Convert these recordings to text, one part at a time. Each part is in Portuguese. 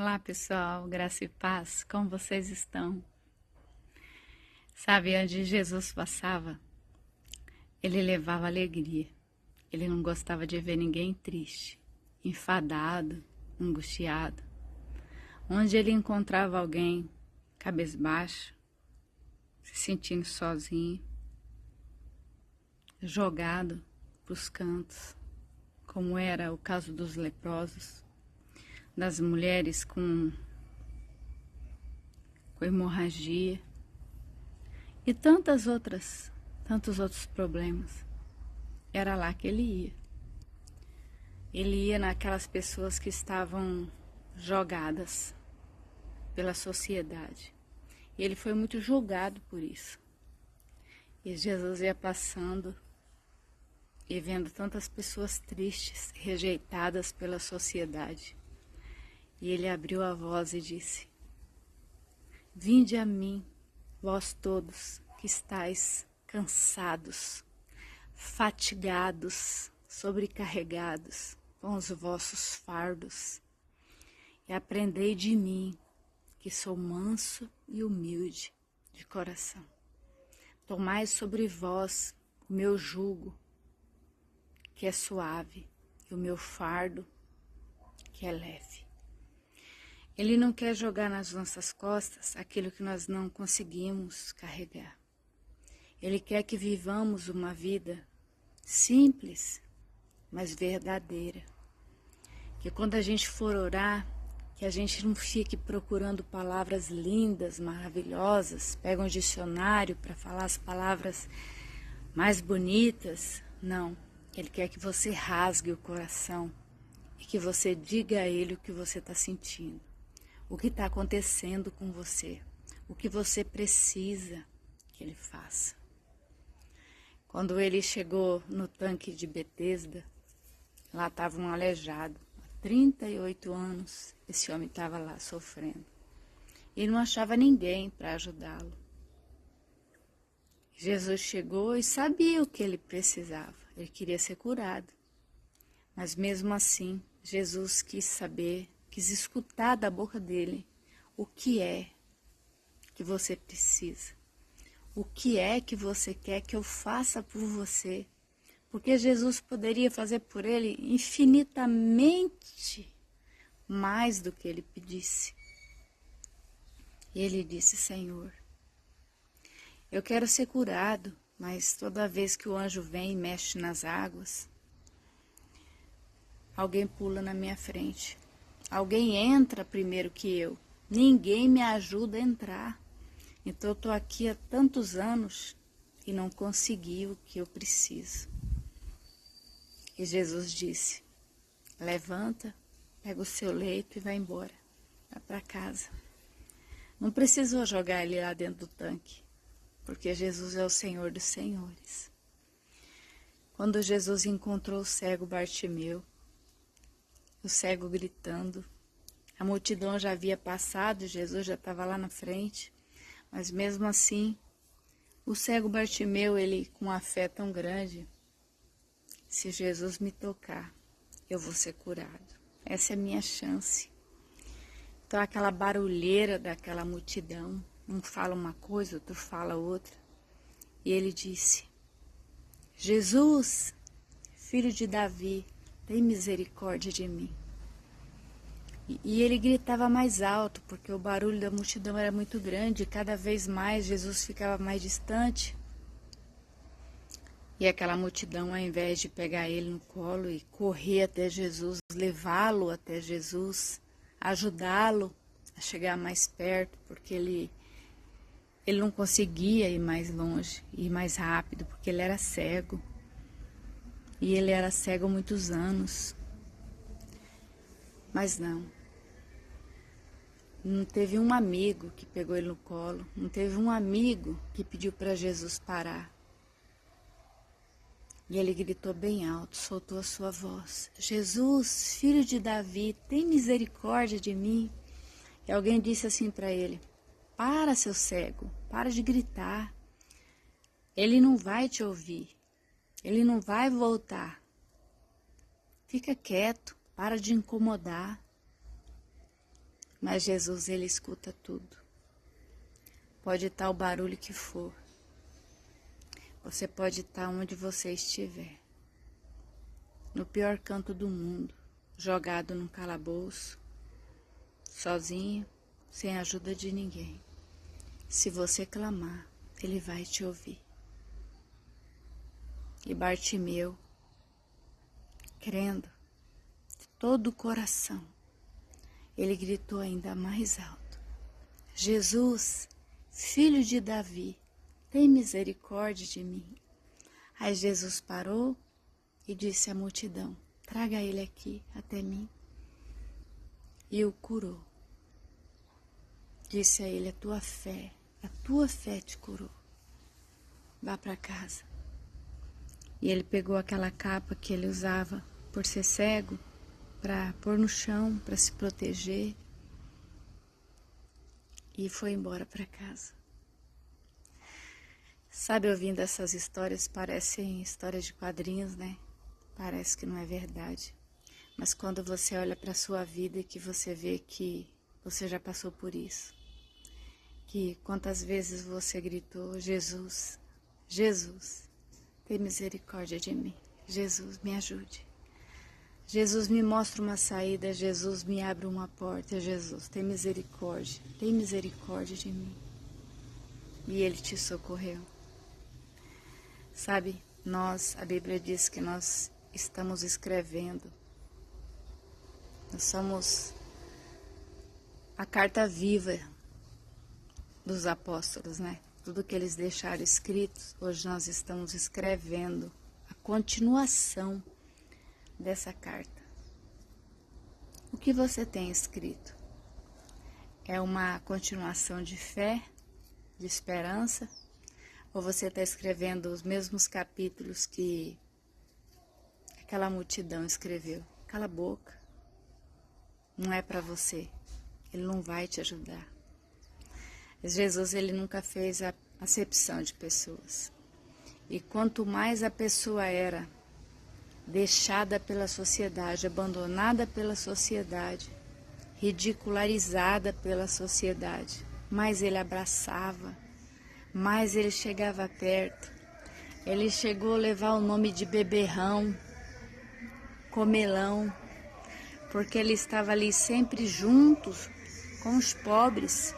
Olá pessoal, graça e paz, como vocês estão? Sabe, onde Jesus passava, ele levava alegria. Ele não gostava de ver ninguém triste, enfadado, angustiado. Onde ele encontrava alguém cabisbaixo, se sentindo sozinho, jogado para os cantos, como era o caso dos leprosos, das mulheres com hemorragia e tantos outros problemas. Era lá que ele ia. Ele ia naquelas pessoas que estavam jogadas pela sociedade. E ele foi muito julgado por isso. E Jesus ia passando e vendo tantas pessoas tristes, rejeitadas pela sociedade. E ele abriu a voz e disse: Vinde a mim, vós todos que estáis cansados, fatigados, sobrecarregados com os vossos fardos, e aprendei de mim, que sou manso e humilde de coração. Tomai sobre vós o meu jugo, que é suave, e o meu fardo, que é leve. Ele não quer jogar nas nossas costas aquilo que nós não conseguimos carregar. Ele quer que vivamos uma vida simples, mas verdadeira. Que quando a gente for orar, que a gente não fique procurando palavras lindas, maravilhosas, pega um dicionário para falar as palavras mais bonitas. Não, ele quer que você rasgue o coração e que você diga a ele o que você está sentindo, o que está acontecendo com você, o que você precisa que ele faça. Quando ele chegou no tanque de Betesda, lá estava um aleijado. Há 38 anos esse homem estava lá sofrendo. E não achava ninguém para ajudá-lo. Jesus chegou e sabia o que ele precisava. Ele queria ser curado. Mas mesmo assim, Jesus quis saber, quis escutar da boca dele o que é que você precisa. O que é que você quer que eu faça por você? Porque Jesus poderia fazer por ele infinitamente mais do que ele pedisse. E ele disse: Senhor, eu quero ser curado, mas toda vez que o anjo vem e mexe nas águas, alguém pula na minha frente. Alguém entra primeiro que eu. Ninguém me ajuda a entrar. Então eu estou aqui há tantos anos e não consegui o que eu preciso. E Jesus disse: levanta, pega o seu leito e vai embora. Vai para casa. Não precisou jogar ele lá dentro do tanque, porque Jesus é o Senhor dos Senhores. Quando Jesus encontrou o cego Bartimeu, o cego gritando, a multidão já havia passado, Jesus já estava lá na frente, mas mesmo assim, o cego Bartimeu, ele com uma fé tão grande: se Jesus me tocar, eu vou ser curado. Essa é a minha chance. Então aquela barulheira daquela multidão, um fala uma coisa, outro fala outra. E ele disse: Jesus, filho de Davi, tem misericórdia de mim. E ele gritava mais alto, porque o barulho da multidão era muito grande, e cada vez mais Jesus ficava mais distante. E aquela multidão, ao invés de pegar ele no colo e correr até Jesus, levá-lo até Jesus, ajudá-lo a chegar mais perto, porque ele não conseguia ir mais longe, ir mais rápido, porque ele era cego. E ele era cego há muitos anos. Mas não teve um amigo que pegou ele no colo, não teve um amigo que pediu para Jesus parar. E ele gritou bem alto, soltou a sua voz: Jesus, filho de Davi, tem misericórdia de mim. E alguém disse assim para ele: para, seu cego, para de gritar. Ele não vai te ouvir, ele não vai voltar. Fica quieto, para de incomodar. Mas Jesus, ele escuta tudo. Pode estar o barulho que for. Você pode estar onde você estiver. No pior canto do mundo, jogado num calabouço, sozinho, sem ajuda de ninguém. Se você clamar, ele vai te ouvir. E Bartimeu, crendo de todo o coração, ele gritou ainda mais alto: Jesus, filho de Davi, tem misericórdia de mim. Aí Jesus parou e disse à multidão: traga ele aqui até mim. E o curou. Disse a ele: a tua fé te curou. Vá para casa. E ele pegou aquela capa que ele usava por ser cego, para pôr no chão, para se proteger, e foi embora para casa. Sabe, ouvindo essas histórias, parecem histórias de quadrinhos, né? Parece que não é verdade. Mas quando você olha para a sua vida e que você vê que você já passou por isso, que quantas vezes você gritou: Jesus, Jesus, tem misericórdia de mim. Jesus, me ajude. Jesus, me mostra uma saída. Jesus, me abre uma porta. Jesus, tem misericórdia de mim. E ele te socorreu. Sabe, a Bíblia diz que nós estamos escrevendo. Nós somos a carta viva dos apóstolos, né? Tudo que eles deixaram escritos, hoje nós estamos escrevendo a continuação dessa carta. O que você tem escrito? É uma continuação de fé, de esperança? Ou você está escrevendo os mesmos capítulos que aquela multidão escreveu? Cala a boca. Não é para você. Ele não vai te ajudar. Jesus, ele nunca fez a acepção de pessoas. E quanto mais a pessoa era deixada pela sociedade, abandonada pela sociedade, ridicularizada pela sociedade, mais ele abraçava, mais ele chegava perto. Ele chegou a levar o nome de beberrão, comelão, porque ele estava ali sempre juntos com os pobres,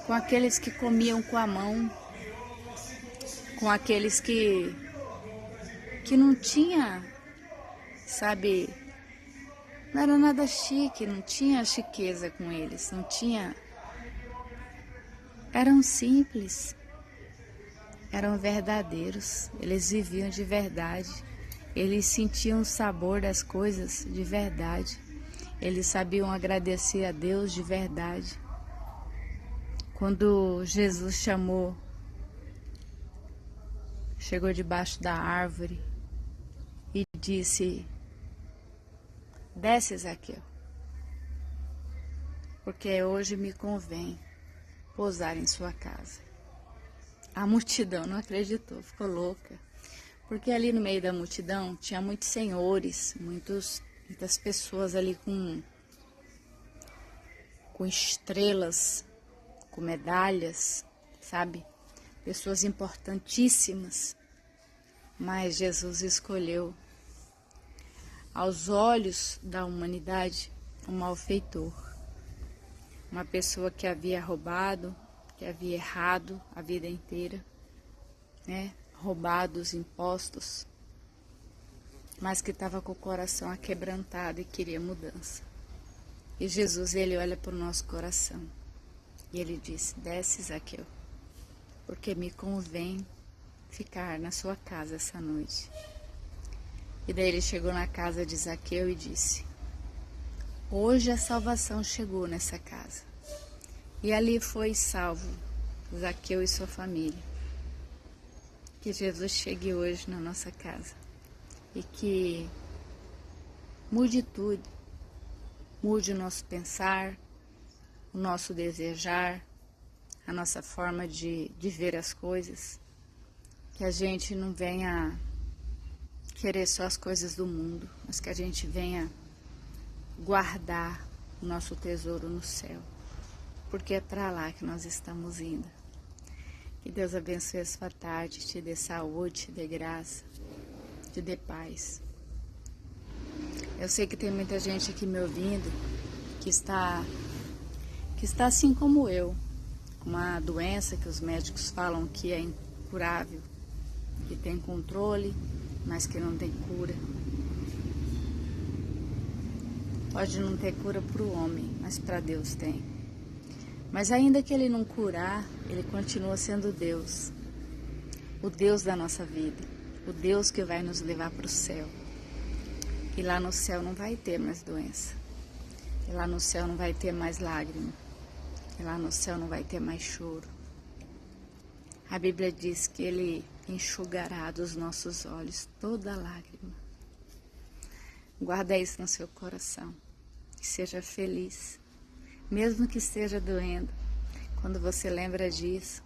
com aqueles que comiam com a mão, com aqueles que não tinha, sabe, não era nada chique, não tinha chiqueza com eles, não tinha, eram simples, eram verdadeiros, eles viviam de verdade, eles sentiam o sabor das coisas de verdade, eles sabiam agradecer a Deus de verdade. Quando Jesus chegou debaixo da árvore e disse: desce, Zaqueu, porque hoje me convém pousar em sua casa. A multidão não acreditou, ficou louca, porque ali no meio da multidão tinha muitos senhores, muitas pessoas ali com estrelas, com medalhas, sabe? Pessoas importantíssimas. Mas Jesus escolheu, aos olhos da humanidade, um malfeitor. Uma pessoa que havia roubado, que havia errado a vida inteira, né? Roubado os impostos, mas que estava com o coração aquebrantado e queria mudança. E Jesus, ele olha para o nosso coração. E ele disse: desce, Zaqueu, porque me convém ficar na sua casa essa noite. E daí ele chegou na casa de Zaqueu e disse: hoje a salvação chegou nessa casa. E ali foi salvo Zaqueu e sua família. Que Jesus chegue hoje na nossa casa e que mude tudo, mude o nosso pensar, o nosso desejar, a nossa forma de ver as coisas, que a gente não venha querer só as coisas do mundo, mas que a gente venha guardar o nosso tesouro no céu. porque é para lá que nós estamos indo. Que Deus abençoe a sua tarde, te dê saúde, te dê graça, te dê paz. Eu sei que tem muita gente aqui me ouvindo que está assim como eu, com uma doença que os médicos falam que é incurável, que tem controle, mas que não tem cura. Pode não ter cura para o homem, mas para Deus tem. Mas ainda que Ele não curar, Ele continua sendo Deus. O Deus da nossa vida. O Deus que vai nos levar para o céu. E lá no céu não vai ter mais doença. E lá no céu não vai ter mais lágrima. E lá no céu não vai ter mais choro. A Bíblia diz que Ele enxugará dos nossos olhos toda lágrima. Guarda isso no seu coração. E seja feliz. Mesmo que esteja doendo. Quando você lembra disso,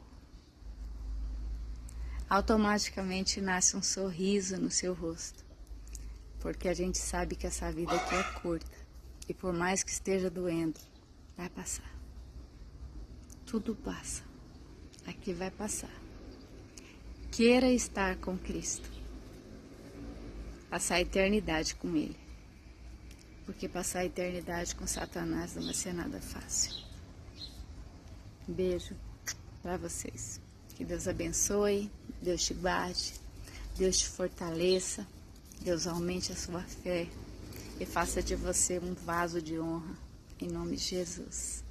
automaticamente nasce um sorriso no seu rosto. Porque a gente sabe que essa vida aqui é curta. E por mais que esteja doendo, vai passar. Tudo passa. Aqui vai passar. Queira estar com Cristo. Passar a eternidade com Ele. Porque passar a eternidade com Satanás não vai ser nada fácil. Beijo para vocês. Que Deus abençoe, Deus te guarde, Deus te fortaleça, Deus aumente a sua fé e faça de você um vaso de honra. Em nome de Jesus.